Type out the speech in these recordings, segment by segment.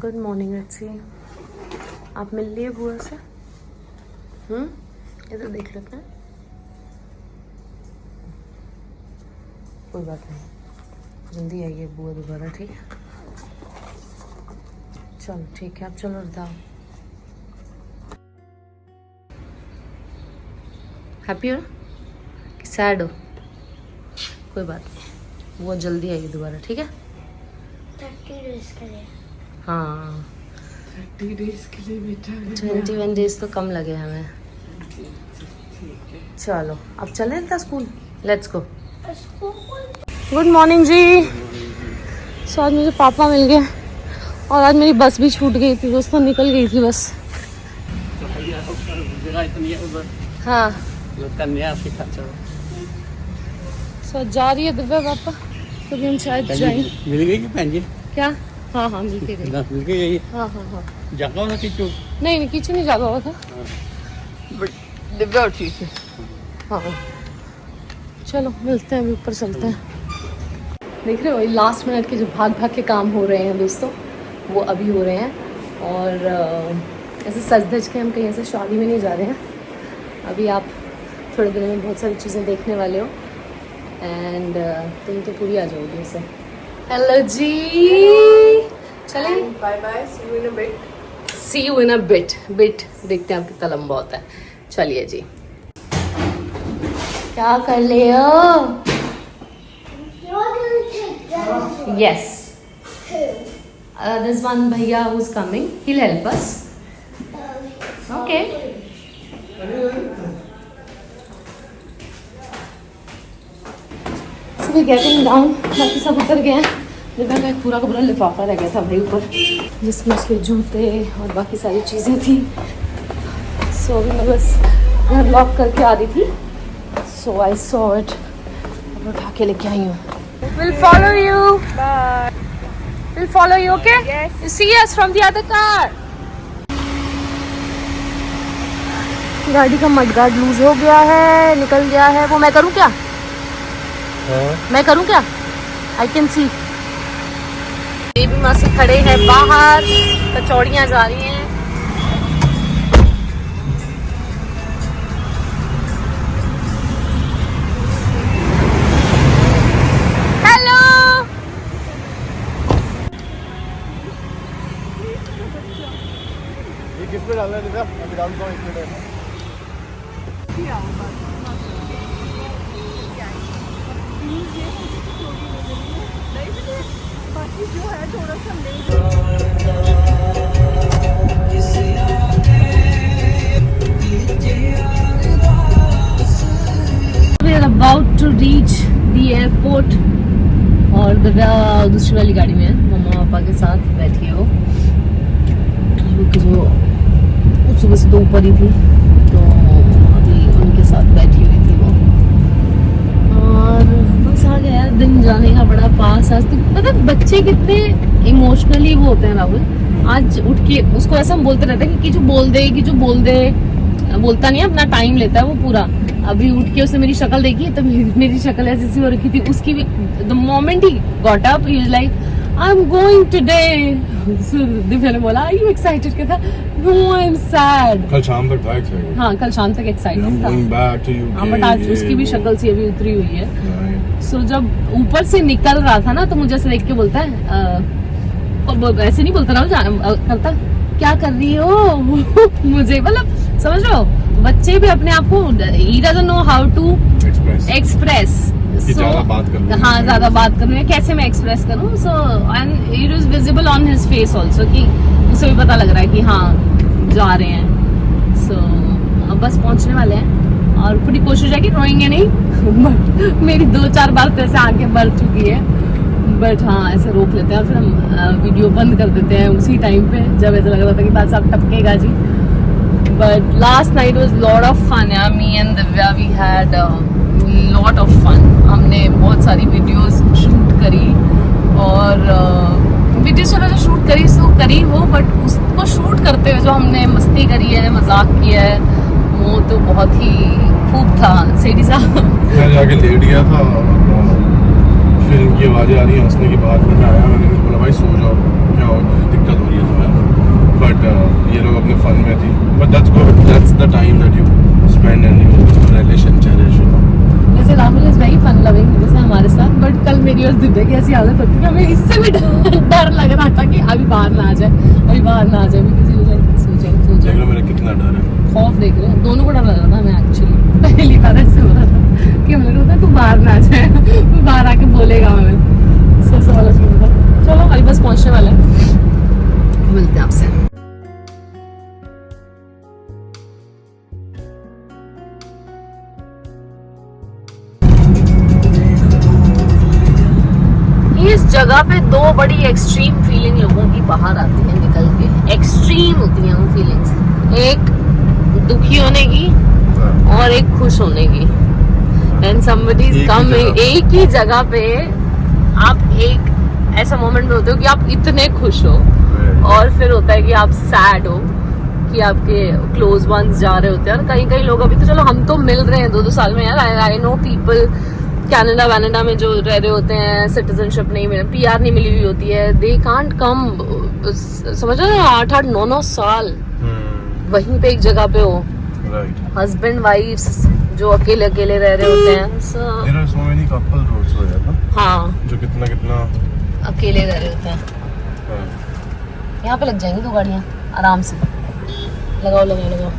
Good morning रच्ची, आप मिल लिए बुआ से? इधर देख लेते हैं। कोई बात नहीं, जल्दी आइए बुआ दोबारा, ठीक है? चलो ठीक है, आप चलो बताओ। हैप्पी हो कि सैड हो? कोई बात नहीं, वो जल्दी आइए दोबारा, ठीक है? 30 डेज के लिए। हाँ 30 डेज के लिए बेटा। 21 डेज तो कम लगे हमें। चलो अब चलें था school, let's go. Good morning जी। सो आज मुझे पापा मिल गए और आज मेरी बस भी छूट गई थी दोस्तों, निकल गई थी बस। हाँ सो जा रही है दिव्या पापा, तभी हम शायद जाएंगे। मिल गई कि भैन जी? क्या? हाँ हाँ मिल के गई। मिल के गई? हाँ हाँ हाँ। जागा होना किचू? नहीं किचू नहीं जागा हुआ था, दिव्या उठी थी। हाँ चलो मिलते हैं, अभी ऊपर चलते हैं। देख रहे हो ये लास्ट मिनट के जो भाग भाग के काम हो रहे हैं दोस्तों, वो अभी हो रहे हैं। और ऐसे सज धज के हम कहीं ऐसे शादी में नहीं जा रहे हैं अभी। आप थोड़े दिनों में बहुत सारी चीज़ें देखने वाले हो एंड तुम तो पूरी आ जाओगी उसे। हेलो जी, चलिए bye bye, see you in a bit. See you in a bit. देखते हैं आप कितना लंबा होता है। चलिए जी, क्या कर ले हो? यस दिस वन भैया who is coming, he will help us. Okay so we getting down. बाकी सब उतर गए हैं। दिव्या का एक पूरा का पूरा लिफाफा रह गया था भाई ऊपर, जिसमें उसके जूते और बाकी सारी चीज़ें थी। सो अभी मैं बस घर लॉक करके आ रही थी। सो आई सॉ इट, अब उठा के लेके आई हूँ। We'll follow you. Bye. We'll follow you, okay? Yes. You see us from the other car. गाड़ी का मडगार्ड लूज हो गया है, निकल गया है। वो मैं करूँ क्या? मैं करूँ क्या? I can see. बेबी माँ से खड़े हैं बाहर, कचौड़ियाँ जा रही हैं। हेलो ये किस पे डालना है दिव्या? अभी डाल दो, 1 मिनट है। बाकी जो है थोड़ा सा ले। We are about to reach the airport और दिव्या दूसरी वाली गाड़ी में है, मम्मा पापा के साथ बैठी है वो, क्योंकि जो सुबह से तो ऊपर ही थी तो अभी उनके साथ बैठी हुई थी वो। और बस आ गया यार दिन जाने का बड़ा पास। आज तो पता है बच्चे कितने इमोशनली वो होते हैं राहुल। आज उठ के उसको ऐसा हम बोलते रहते हैं कि जो बोल दे, बोलता नहीं है, अपना टाइम लेता है वो पूरा। अभी उठ के उसने मेरी शक्ल देखी तो मेरी शक्ल ऐसी सी हो रखी थी उसकी भी। The moment he got up he was like I am going today. Divya ने बोला आर यू एक्साइटेड? कहता नो आई एम सैड। कल शाम तक था एक्साइटेड। हाँ कल शाम तक एक्साइटेड था। हाँ बट आज उसकी भी शक्ल सी अभी उतरी हुई है। सो जब ऊपर से निकल रहा था ना तो मुझे ऐसे देख के बोलता है, ऐसे नहीं बोलता ना, करता क्या कर रही हो? मुझे मतलब समझ लो बच्चे भी अपने आप को he doesn't know how to express. ज़्यादा बात करनी। हाँ ज़्यादा बात करनी है, कैसे मैं एक्सप्रेस करूँ? So and it is visible on his face also कि उसे भी पता लग रहा है कि हाँ जा रहे हैं। सो अब बस पहुँचने वाले हैं और पूरी कोशिश है कि रोएंगे नहीं। बट मेरी 2-4 बार तो ऐसे आंखें भर चुकी है। बट हाँ ऐसे रोक लेते हैं और फिर हम वीडियो बंद कर देते हैं उसी टाइम पे जब ऐसा लग रहा था कि बात साहब टपकेगा जी। But last night was lot of fun. Yeah, me and Divya we had lot of fun. हमने बहुत सारी वीडियोस शूट करी और वीडियोस जो शूट करी वो, बट उसको शूट करते हुए जो हमने मस्ती करी है, मजाक किया है, वो तो बहुत ही खूब था। सेठी साहब मैं जाके लेट गया था, फिल्म की आवाज़ें आ रही हैं हंसने के बाद। मैं आया, मैंने बोला भाई सो जाओ, क्या दिक्कत हो रही है तुम्हें? फन में थी, but that's good. That's the time that you spend and you relish and cherish, you know. वैसे Rahul is very fun loving जैसे हमारे साथ, बट कल मेरी और दिव्या की ऐसी आदत होती है, हमें इससे भी डर लग रहा था कि अभी बाहर ना आ जाए, अभी बाहर ना आ जाए, किसी सो देख जाए। लो मेरा कितना डर है। खौफ देख रहे हो, दोनों को डर लग रहा था। मैं एक्चुअली पहली बार ऐसे हो रहा था कि हमें लग रहा था तू बाहर ना आ जाए, तू बाहर आके बोलेगा हमें। सो वाला सीन था। चलो अभी बस पहुंचने वाले हैं, मिलते हैं आपसे। इस जगह पे दो बड़ी एक्सट्रीम फीलिंग लोगों की बाहर आती है निकल के। एक्सट्रीम होती हैं वो फीलिंग्स, एक दुखी होने की और एक खुश होने की। एंड समबडी कम एक ही जगह पे आप एक ऐसा मोमेंट में होते हो कि आप इतने खुश हो, और फिर होता है कि आप सैड हो कि आपके क्लोज वंस जा रहे होते हैं। और कई लोग, अभी तो चलो हम तो मिल रहे हैं 2-2 साल में यार। आई नो पीपल कनाडा वनाडा में जो रह रहे होते हैं, सिटीजनशिप नहीं मिले, PR नहीं मिली हुई होती है, दे कांट कम। समझ रहे हो, 8-9 साल वहीं पे एक जगह पे हो। हस्बैंड वाइफ्स जो अकेले रह रहे होते हैं। There are so many couples also है ना, हाँ, जो कितना अकेले रह रहे होते हैं। यहाँ पे लग जाएंगी 2 गाड़ियाँ आराम से। लगाओ।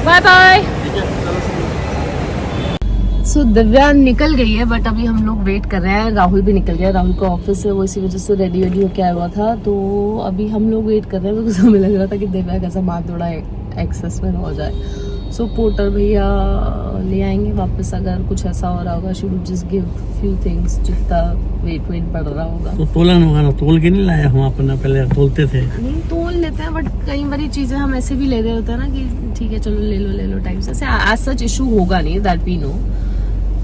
Bye bye. सो दिव्या निकल गई है, बट अभी हम लोग वेट कर रहे हैं। राहुल भी निकल गया, राहुल का ऑफिस है, वो इसी वजह से रेडी होके आया हुआ था। तो अभी हम लोग वेट कर रहे हैं, बिकॉज हमें लग रहा था कि दिव्या का सामान थोड़ा एक्सेस में हो जाए। सो पोर्टर भैया ले आएंगे वापस। अगर कुछ ऐसा हो रहा होगा, she would just give few things, जितना वेट बढ़ रहा होगा। तो तोलन वगैरह तोल के नहीं लाया हम अपना, पहले तोलते थे। नहीं तोल लेते हैं, बट कई बारी चीजें हम ऐसे भी ले रहे होते हैं ना कि ठीक है चलो ले लो टाइम से। एज सच इशू होगा नहीं, that we know,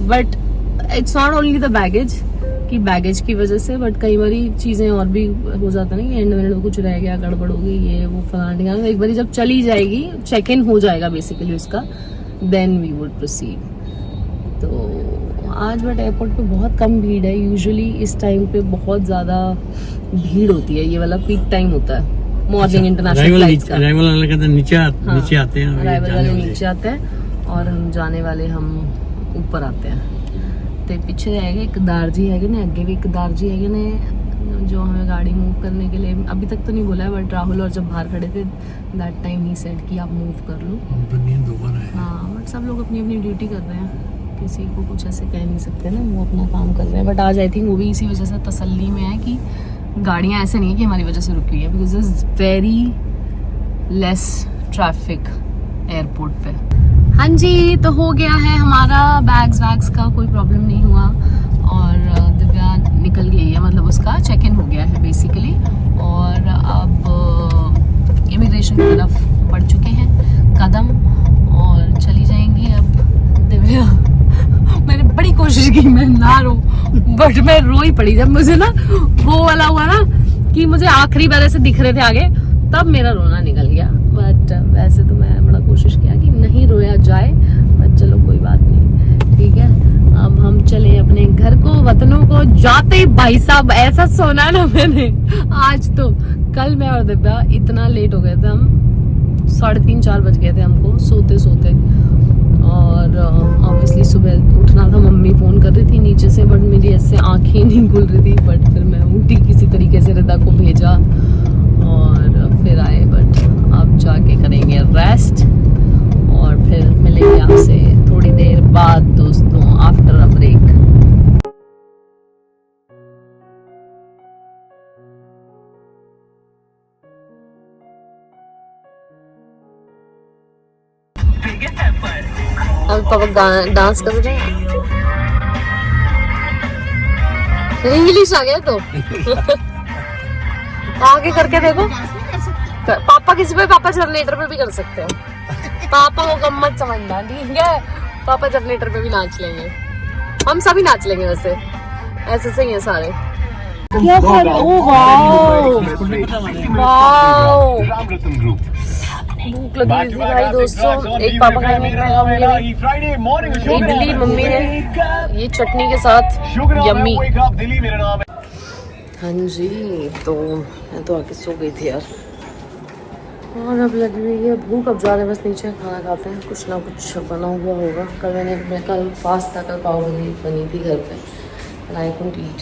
but it's not only the baggage कि बैगेज की वजह से, बट कई बारी चीजें और भी हो जाता है ना कि एंड में कुछ रह गया, गड़बड़ हो गई, ये वो फलाना। एक बारी जब चली जाएगी, चेक इन हो जाएगा बेसिकली उसका, देन वी वुड प्रोसीड। तो आज बट एयरपोर्ट पे बहुत कम भीड़ है। यूजुअली इस टाइम पे बहुत ज्यादा भीड़ होती है, ये वाला पीक टाइम होता है मॉर्निंग इंटरनेशनल फ्लाइट्स का। अराइवल वाले कहते हैं नीचे आते हैं, अराइवल वाले नीचे आते हैं और हम जाने वाले हम ऊपर आते हैं। ਤੇ ਪਿੱਛੇ ਹੈਗੇ ਇੱਕ दारजी ਹੈਗੇ ने, ਅੱਗੇ भी एक दारजी हैगे ने जो हमें गाड़ी मूव करने के लिए अभी तक तो नहीं बोला है, बट राहुल और जब बाहर खड़े थे दैट टाइम ही सेड कि आप मूव कर लो। हाँ, बट सब लोग अपनी अपनी ड्यूटी कर रहे हैं, किसी को कुछ ऐसे कह नहीं सकते ना, वो अपना काम कर रहे हैं। बट आज आई थिंक वो भी इसी वजह से तसल्ली में है कि गाड़ियाँ ऐसे नहीं है कि हमारी वजह से रुकी हुई है, because is very less traffic airport पे। हाँ जी, तो हो गया है हमारा, बैग्स का कोई प्रॉब्लम नहीं हुआ और दिव्या निकल गई है, मतलब उसका चेक इन हो गया है बेसिकली। और अब इमिग्रेशन की तरफ बढ़ चुके हैं कदम और चली जाएंगी अब दिव्या। मैंने बड़ी कोशिश की मैं ना रो, बट मैं रो ही पड़ी जब मुझे ना वो वाला हुआ ना कि मुझे आखिरी बार ऐसे दिख रहे थे आगे, तब मेरा रोना निकल गया। बट वैसे तो मैं बड़ा कोशिश किया कि नहीं रोया जाए, बट चलो कोई बात नहीं, ठीक है। अब हम चले अपने घर को, वतनों को। जाते ही भाई साहब ऐसा सोना ना मैंने आज तो। कल मैं और दिव्या इतना लेट हो गए थे, हम 3:30-4 बज गए थे हमको सोते सोते। और ऑब्वियसली सुबह उठना था, मम्मी फ़ोन कर रही थी नीचे से, बट मेरी ऐसे आंखें नहीं खुल रही थी। बट फिर मैं उठी किसी तरीके से, रिदा को भेजा अब पापा डांस कर रहे हैं। इंग्लिश आ गया तो आगे करके देखो। पापा किसी पे, पापा जनरेटर पे भी कर सकते हो। पापा को गम्मत समझना, ठीक है। पापा जनरेटर पे भी नाच लेंगे, हम सभी नाच लेंगे वैसे, ऐसे से ही है सारे। क्या कर रहे हो? वाओ, भूख लगी थी भाई दोस्तों। एक पापा खाएंगे, इडली मम्मी ने ये चटनी के साथ, यम्मी। हाँ जी, तो मैं तो आके सो गई थी यार, और अब लगी हुई है भूख। अब जा रहे बस नीचे, खाना खाते हैं। कुछ ना कुछ बना हुआ होगा। कल फास्ट था, कल पाव भाजी बनी थी घर पे, and I couldn't eat,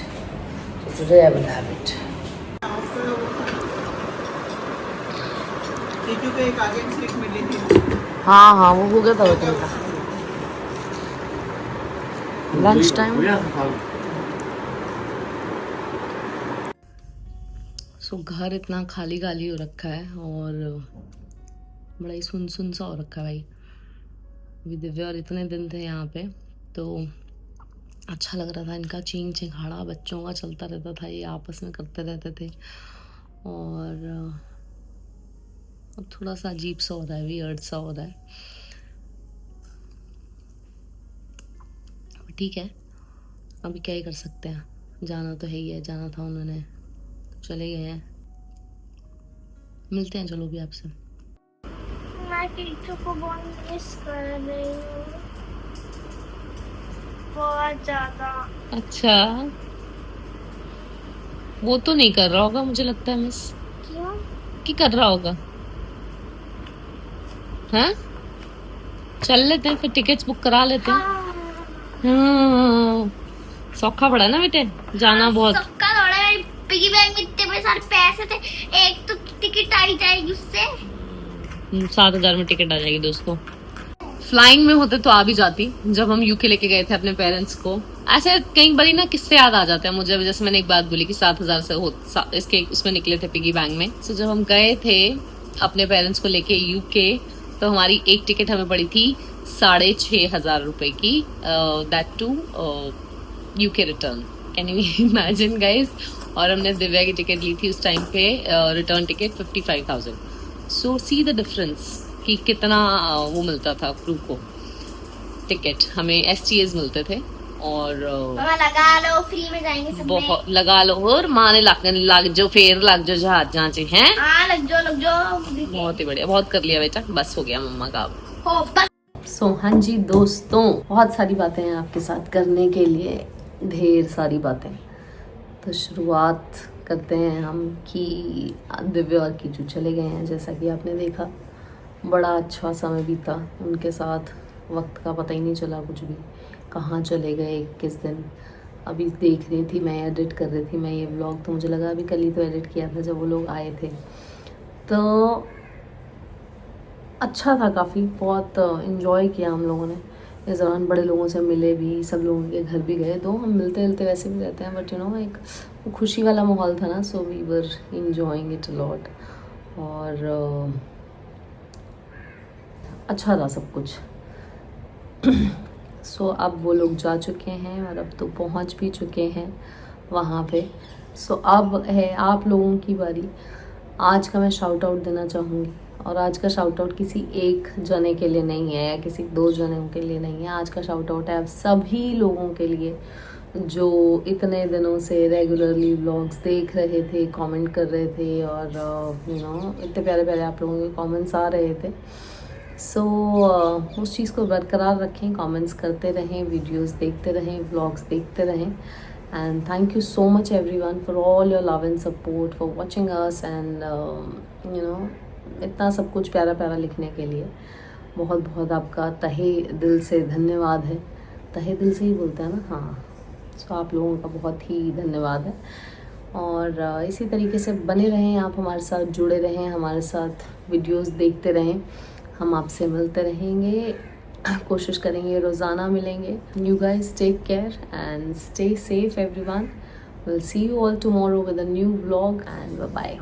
so today I will have it. हाँ, वो हो गया था वेटिंग का। Lunch time. सो घर इतना खाली खाली हो रखा है और बड़ा ही सुन सा हो रखा है भाई। अभी दिव्या और इतने दिन थे यहाँ पे तो अच्छा लग रहा था। इनका चींग चिंगाड़ा बच्चों का चलता रहता था, ये आपस में करते रहते थे, और अब थोड़ा सा अजीब सा हो रहा है, वियर्ड सा हो रहा है। ठीक है, अभी क्या ही कर सकते हैं, जाना तो है ही है। जाना था उन्होंने, चले गए हैं। मिलते हैं चलो भी आपसे। मैं टीचर को बहुत मिस कर रही हूँ, बहुत ज्यादा। अच्छा, वो तो नहीं कर रहा होगा मुझे लगता है मिस। क्यों? कि कर रहा होगा। हाँ, चल लेते हैं फिर, टिकट्स बुक करा लेते हैं। हाँ, सौखा पड़ा ना बेटे, जाना बहुत। सबका थोड़ा पिगी बैंक में इतने सारे पैसे थे, एक तो टिकट आई जाएगी उससे। 7,000 में टिकट आ जाएगी दोस्तों। फ्लाइंग में होते तो आ भी जाती। जब हम यूके लेके गए थे अपने पेरेंट्स को, ऐसे कई बारी ना किससे याद आ जाते हैं मुझे। जैसे मैंने एक बात बोली कि 7,000 से इसके उसमें निकले थे पिगी बैंक में। तो जब हम गए थे अपने पेरेंट्स को लेके यूके, तो हमारी एक टिकट हमें पड़ी थी 6,500 रुपए की, that to UK return. Can you imagine guys? और हमने दिव्या की टिकट ली थी उस टाइम पे, return ticket 55,000। So see the difference कि कितना वो मिलता था क्रू को टिकट। हमें STAs मिलते थे और लगा लो, फ्री में जाएंगे सब। बहुत लगा लो, और माने लग जो फेर लग जो जहाज जांचे हैं। लग जाओ। बहुत ही बढ़िया, बहुत कर लिया बेटा, बस हो गया मम्मा का। हो बस। सो हाँ जी दोस्तों, बहुत सारी बातें हैं आपके साथ करने के लिए, ढेर सारी बातें। तो शुरुआत करते हैं हम कि दिव्या और कीचू चले गए हैं। जैसा कि आपने देखा, बड़ा अच्छा समय बीता उनके साथ, वक्त का पता ही नहीं चला कुछ भी, कहाँ चले गए किस दिन। अभी देख रही थी मैं, एडिट कर रही थी मैं ये व्लॉग, तो मुझे लगा अभी कल ही तो एडिट किया था जब वो लोग आए थे। तो अच्छा था, काफ़ी बहुत इन्जॉय किया हम लोगों ने इस दौरान। बड़े लोगों से मिले भी, सब लोगों के घर भी गए। तो हम मिलते जुलते वैसे भी रहते हैं, बट यू नो एक वो खुशी वाला माहौल था ना, so we were enjoying it a lot. और अच्छा था सब कुछ। सो अब वो लोग जा चुके हैं और अब तो पहुंच भी चुके हैं वहाँ पे। सो अब है आप लोगों की बारी। आज का मैं शाउट आउट देना चाहूँगी, और आज का शाउट आउट किसी एक जने के लिए नहीं है या किसी 2 जनों के लिए नहीं है। आज का शाउट आउट है आप सभी लोगों के लिए जो इतने दिनों से रेगुलरली व्लॉग्स देख रहे थे, कमेंट कर रहे थे, और यू नो इतने प्यारे प्यारे आप लोगों के कमेंट्स आ रहे थे। सो उस चीज़ को बरकरार रखें, कमेंट्स करते रहें, वीडियोस देखते रहें, व्लॉग्स देखते रहें। And thank you so much everyone for all your love and support, for watching us, and you know इतना सब कुछ प्यारा प्यारा लिखने के लिए बहुत बहुत आपका तहे दिल से धन्यवाद है। तहे दिल से ही बोलते हैं ना? हाँ। सो आप लोगों का बहुत ही धन्यवाद है, और इसी तरीके से बने रहें आप हमारे साथ, जुड़े रहें हमारे साथ, वीडियोस देखते रहें। हम आपसे मिलते रहेंगे, कोशिश करेंगे रोज़ाना मिलेंगे। You guys take care and stay safe everyone. Will see you all tomorrow with a new vlog, and bye bye.